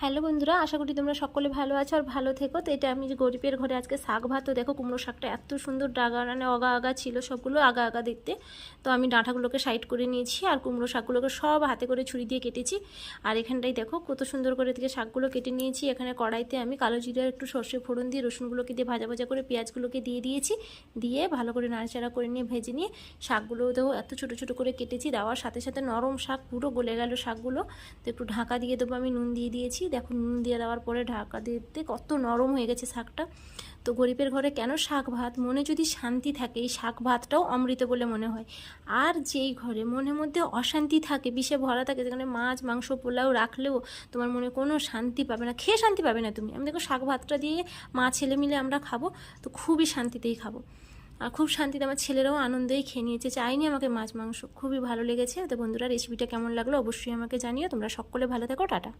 Hello বন্ধুরা, আশা করি তোমরা সকলে ভালো আছো আর ভালো থেকো। তো এটা আমি যে গরিবের ঘরে আজকে শাক ভাত। তো দেখো কুমড়ো শাকটা এত সুন্দর ডাগা, মানে আগা আগা ছিল, সবগুলো আগা আগা দেখতে। তো আমি ডাঁটাগুলোকে সাইড করে নিয়েছি আর কুমড়ো শাকগুলোকে সব হাতে করে ছুরি দিয়ে কেটেছি। আর এখানটাই দেখো কত সুন্দর করে থেকে শাকগুলো কেটে নিয়েছি। এখানে কড়াইতে আমি কালো জিরার একটু সর্ষে ফোড়ন দিয়ে রসুনগুলোকে দিয়ে ভাজা ভাজা করে পেঁয়াজগুলোকে দিয়ে দিয়েছি। দিয়ে ভালো করে নাড়াচাড়া করে নিয়ে ভেজে নিয়ে শাকগুলো দেখো এত ছোটো ছোটো করে কেটেছি। দেওয়ার সাথে সাথে নরম শাক পুরো গলে গেল শাকগুলো। তো একটু ঢাকা দিয়ে দেবো, আমি নুন দিয়ে দিয়েছি। দেখো নুন দিয়ে দেওয়ার পরে ঢাকা দিতে কত নরম হয়ে গেছে শাকটা। তো গরিবের ঘরে কেন শাক ভাত, মনে যদি শান্তি থাকে এই শাক ভাতটাও অমৃত বলে মনে হয়। আর যেই ঘরে মনের মধ্যে অশান্তি থাকে, বিষে ভরা থাকে, যেখানে মাছ মাংস পোলাও রাখলেও তোমার মনে কোনো শান্তি পাবে না, খেয়ে শান্তি পাবে না তুমি। আমি দেখো শাক ভাতটা দিয়ে মা ছেলে মিলে আমরা খাবো, তো খুবই শান্তিতেই খাবো। আর খুব শান্তিতে আমার ছেলেরাও আনন্দেই খেয়ে নিয়েছে, চাইনি আমাকে মাছ মাংস, খুবই ভালো লেগেছে। তো বন্ধুরা, রেসিপিটা কেমন লাগলো অবশ্যই আমাকে জানিও। তোমরা সকলে ভালো থেকো, টাটা।